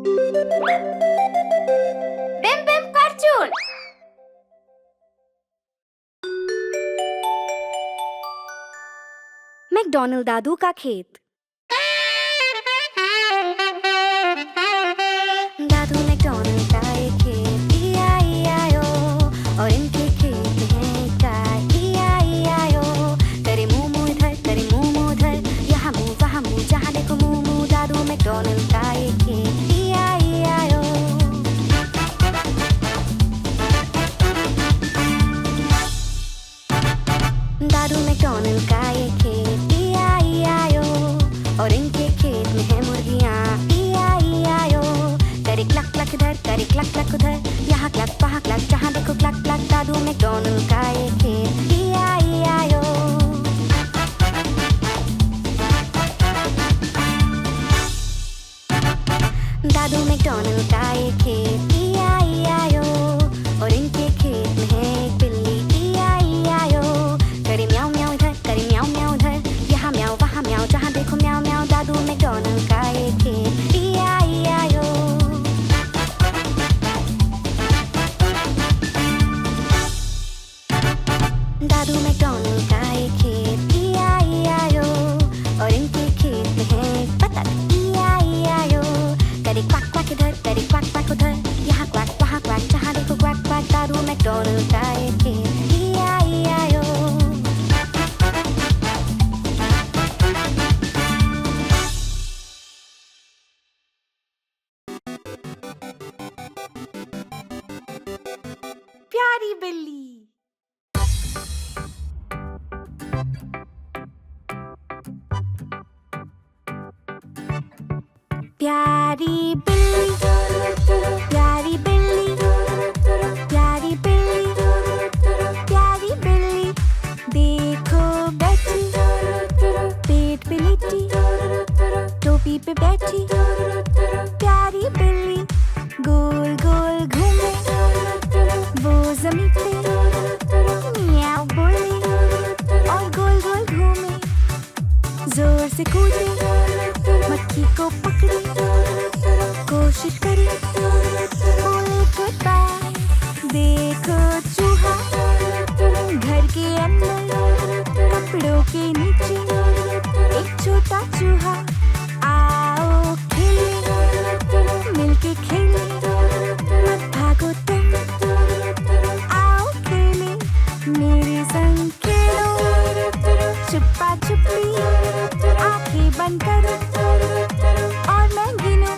बिम बिम cartoon. McDonald दादू का खेत। दादू McDonald का एक खेत, E-I-E-I-O, और इनके खेत में एक गाय, E-I-E-I-O। करे मुंह मुंह इधर, करे मुंह मुंह उधर, यहाँ मुंह वहाँ मुंह, जहाँ देखो मुंह मुंह। दादू मैकडॉनल्ड का एक खेत, E-I-E-I-O। दादू मैकडॉनल्ड का एक खेत, E-I-E-I-O, और इनके खेत में है मुर्गियाँ, E-I-E-I-O। करे क्लक क्लक इधर, करे क्लक क्लक उधर, यहाँ क्लक वहाँ क्लक, जहाँ देखो क्लक क्लक। दादू मैकडॉनल्ड का एक खेत, E-I-E-I-O। दादू मैकडॉनल्ड का एक खेत, E-I-E-I-O, और इनके खेत में है एक बिल्ली, E-I-E-I-O। करे म्याऊ म्याऊ इधर, करे म्याऊ म्याऊ उधर, यहाँ म्याऊ वहाँ म्याऊ, जहाँ देखो म्याऊ म्याऊ। दादू मैकडॉनल्ड का एक खेत, E-I-E-I-O। दादू मैकडॉनल्ड का एक खेत, E-I-E-I-O, और इनके खेत में है एक बतख, E-I-E-I-O। करे क्वाक क्वाक इधर, करे क्वाक क्वाक उधर, यहाँ क्वाक वहाँ क्वाक, जहाँ देखो क्वाक क्वाक। दादू मैकडॉनल्ड का एक खेत, E-I-E-I-O। प्यारी बिल्ली। प्यारी बिल्ली, प्यारी बिल्ली, प्यारी बिल्ली, प्यारी बिल्ली, देखो बैठी, पेट पे लेटी, टोपी पे बैठी। प्यारी बिल्ली गोल गोल घूमे, वो जमीन पे मियाऊ बोले, और गोल गोल घूमे, जोर से कूदे, मक्खी को पकड़े, कोशिश करे, बोले गुड बाय। देखो चूहा घर के अंदर, कपड़ों के नीचे, एक छोटा चूहा। आओ खेले, मिलके खेले, मत भागो तुम, आओ खेले, मेरे संग खेलो, छुपा छुपी, आंखें बंद करो, और मैं गिनूं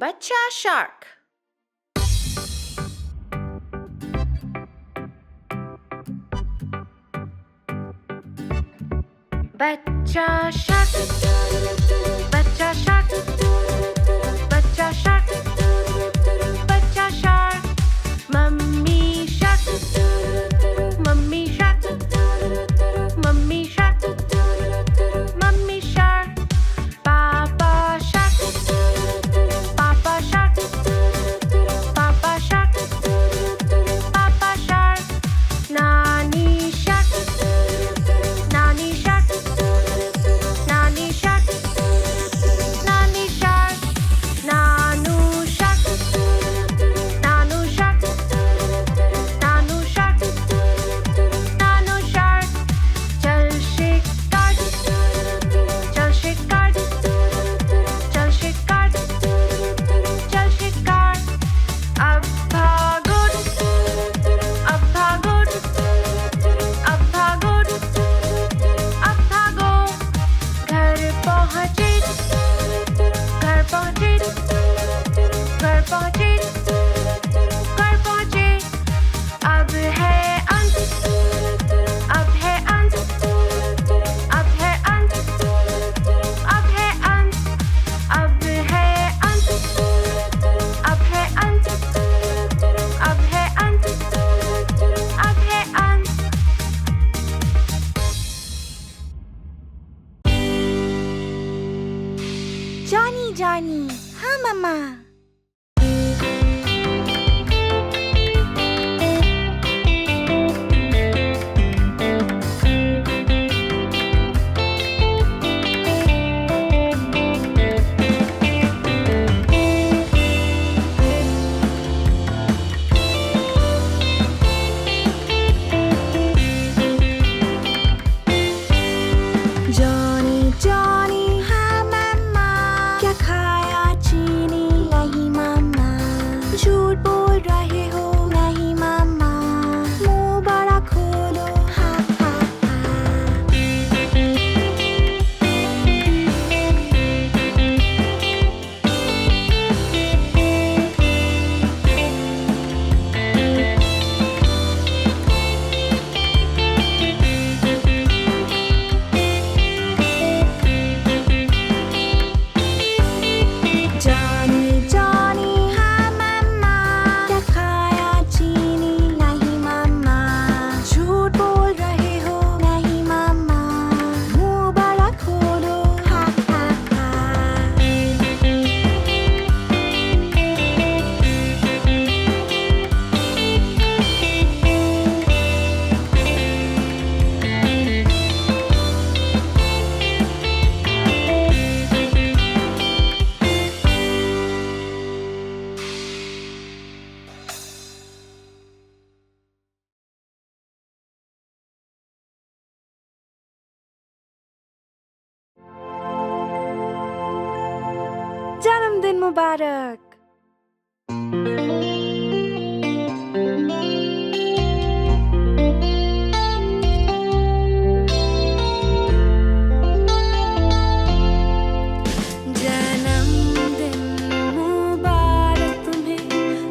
बच्चा शार्क। बच्चा शार्क, बच्चा शार्क, बच्चा शार्क, बच्चा shark. Mummy shark, mummy shark, mummy shark, mummy shark. पापा शार्क, पापा शार्क, पापा शार्क, पापा शार्क। नानी शार्क, नानी शार्क, नानी शार्क, नानी शार्क। नानू शार्क, नानू शार्क, नानू शार्क, नानू शार्क। चल शिकार, चल शिकार, चल शिकार, चल शिकार। अब भागो, अब भागो, अब भागो, अब भागो। घर पहुँचे, घर पहुँचे, घर पहुँचे, घर पहुँचे। अब है अंत, अब है अंत, अब है अंत, अब है अंत, अब है अंत, अब है अंत, अब है अंत, अब है अंत। जॉनी जॉनी, हाँ मम्मा। जॉनी जॉनी, हाँ मम्मा। क्या खाया चीनी? नहीं मम्मा। झूठ बोल रहे हो? नहीं मम्मा। मुंह बड़ा खोलो, हाँ हाँ हाँ। जॉनी जॉनी, हाँ मम्मा। क्या खाया चीनी? नहीं मम्मा। झूठ बोल रहे हो? नहीं मम्मा। मुंह बड़ा खोलो, हाँ हाँ हाँ। जन्मदिन मुबारक। जन्मदिन मुबारक तुम्हें,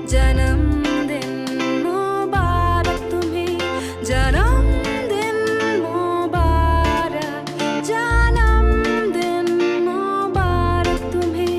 जन्मदिन मुबारक तुम्हें, जन्मदिन मुबारक, जन्मदिन मुबारक तुम्हें।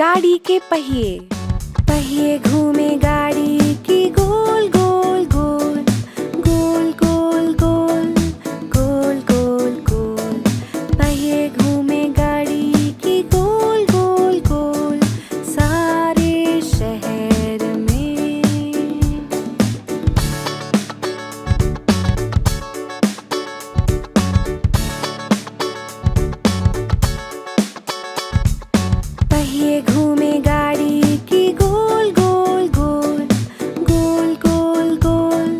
गाड़ी के पहिए। पहिए घूमे गाड़ी की गोल गोल गोल, गोल गोल गोल, गोल गोल गोल। पहिए घूमे गाड़ी की गोल गोल गोल, सारे शहर में। पहिए घूमे गाड़ी की गोल गोल गोल, गोल गोल गोल,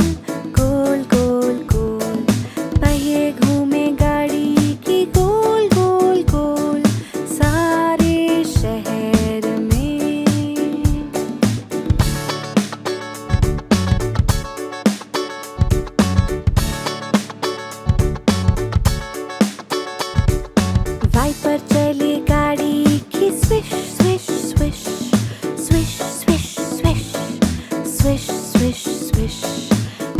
गोल गोल गोल। पहिए घूमे गाड़ी की गोल गोल गोल, सारे शहर में। वाइपर चले गाड़ी की swish swish swish, swish swish swish, swish swish swish.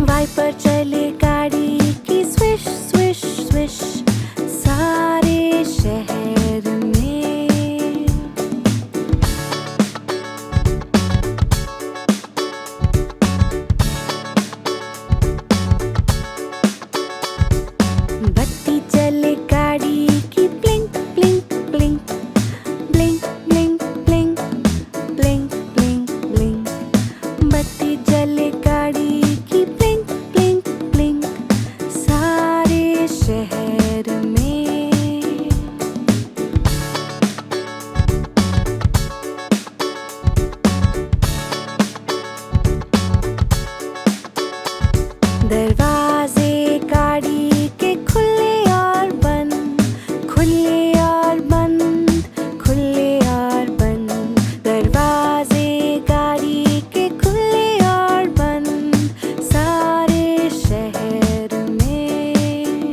Wiper चले गाड़ी की स्विश स्विश स्विश, सारे शहर में। बत्ती चले गाड़ी की blink blink blink, blink blink blink, blink blink blink. बत्ती जले गाड़ी की ब्लिंक ब्लिंक ब्लिंक, सारे शहर में। दरवाजे गाड़ी के खुले और बंद, खुले और बंद, खुले और बंद। दरवाजे गाड़ी के खुले और बंद, सारे शहर में।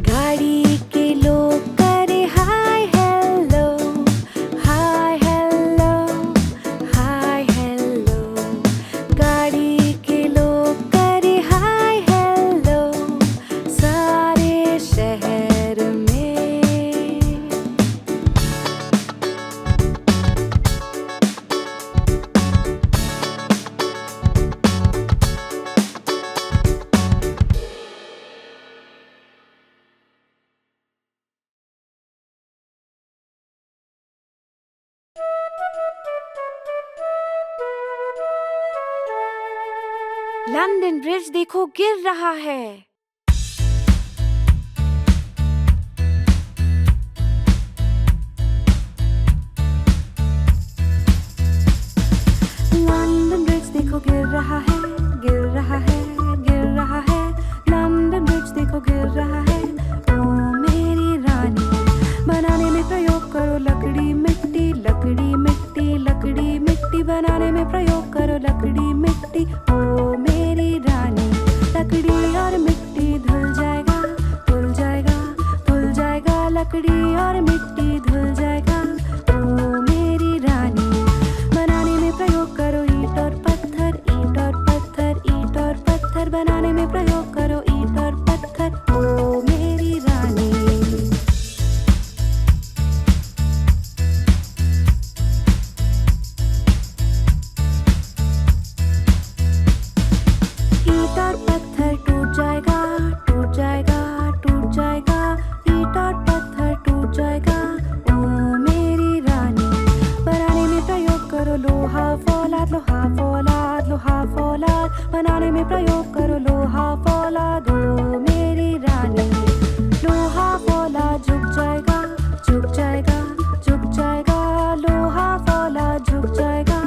गाड़ी के लोग करे hi hello, hi hello, hi hello. गाड़ी के लोग करे हाय हेलो, सारे शहर में। लंदन ब्रिज देखो गिर रहा है। लंदन ब्रिज देखो गिर रहा है, गिर रहा है, गिर रहा है। लंदन ब्रिज देखो गिर रहा है। ओ मेरी रानी, बनाने में प्रयोग करो लकड़ी मिट्टी, लकड़ी मिट्टी, लकड़ी मिट्टी। बनाने में प्रयोग करो लकड़ी मिट्टी। ओ मेरी रानी, लकड़ी और मिट्टी धुल जाएगा, धुल जाएगा, धुल जाएगा। लकड़ी और मिट्टी धुल जाएगा। ओ मेरी रानी, बनाने में प्रयोग करो ईंट और पत्थर, ईंट और पत्थर, ईंट और पत्थर। बनाने में प्रयोग करो ईंट और पत्थर। ओ मेरी रानी। ईंट और पत्थर टूट जाएगा, टूट जाएगा, टूट जाएगा। ईंट और पत्थर टूट जाएगा। ओ मेरी रानी, बनाने में प्रयोग करो लोहा फौलाद, लोहा फौलाद, लोहा फौलाद। बनाने में प्रयोग करो लोहा फौलाद। ओ मेरी रानी, लोहा फौलाद झुक जाएगा, झुक जाएगा, झुक जाएगा। लोहा फौलाद झुक जाएगा।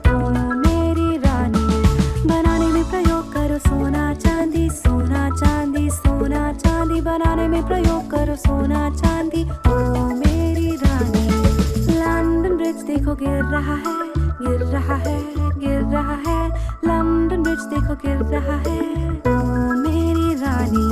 ओ मेरी रानी, बनाने में प्रयोग करो सोना चांदी, सोना चांदी, सोना चांदी। बनाने में प्रयोग करो सोना चांदी। ओ मेरी रानी, लंदन ब्रिज देखो गिर रहा है, गिर रहा है, गिर रहा है। लंदन ब्रिज देखो गिर रहा है। ओ मेरी रानी।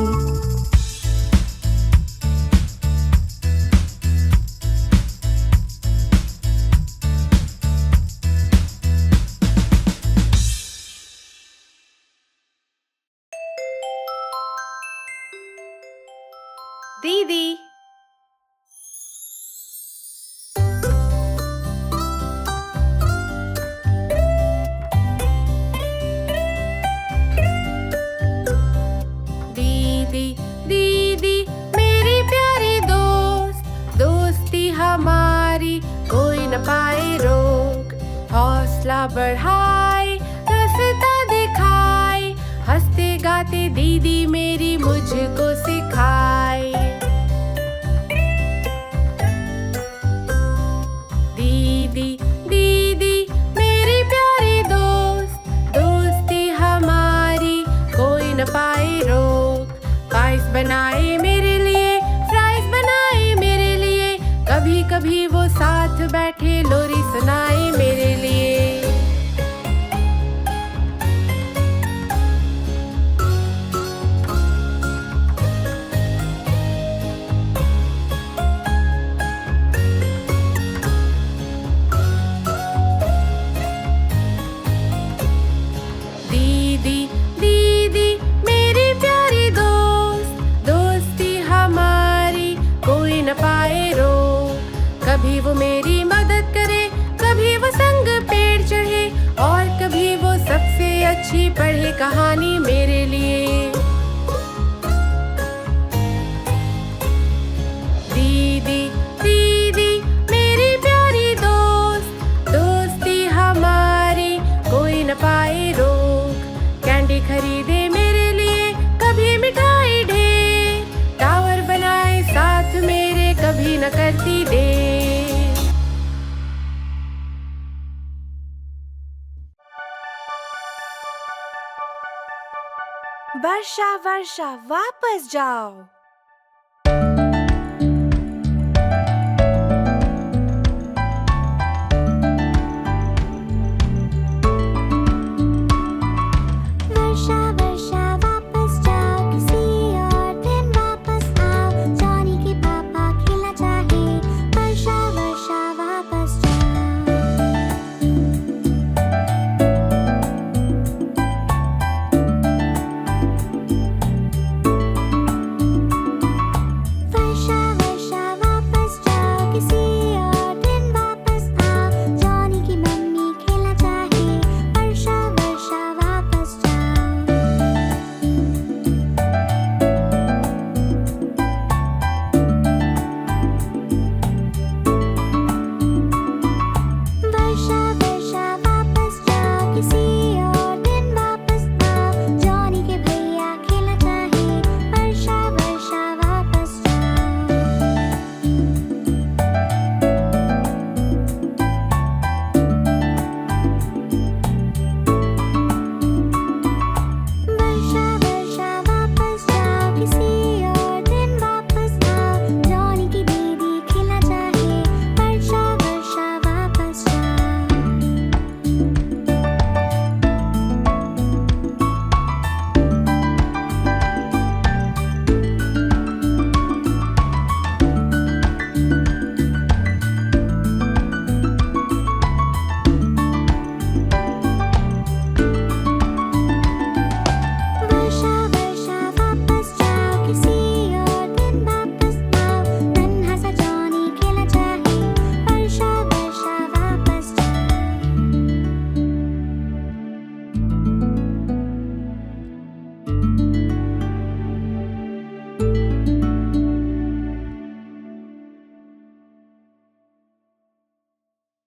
हौसला बढ़ाए, रास्ता दिखाए, हंसते गाते दीदी मेरी मुझको सिखाए। दीदी दीदी मेरी प्यारी दोस्त, दोस्ती हमारी कोई न पाए रोक। पाइस बनाए मेरे लिए, फ्राइज बनाए मेरे लिए, कभी कभी वो साथ बैठे लोरी सुनाए मेरे लिए। दीदी दीदी मेरी प्यारी दोस्त, दोस्ती हमारी कोई न पाए रोक। कभी वो मेरी मदद करे, कभी वो संग पेड़ चढ़े, और कभी वो सबसे अच्छी पढ़े कहानी मेरे लिए। दीदी दीदी मेरी प्यारी दोस्त, दोस्ती हमारी कोई न पाए रोक। कैंडी खरीदे मेरे लिए, कभी मिठाई ढेर, टावर बनाए साथ मेरे, कभी न करती देर। वर्षा वर्षा वापस जाओ।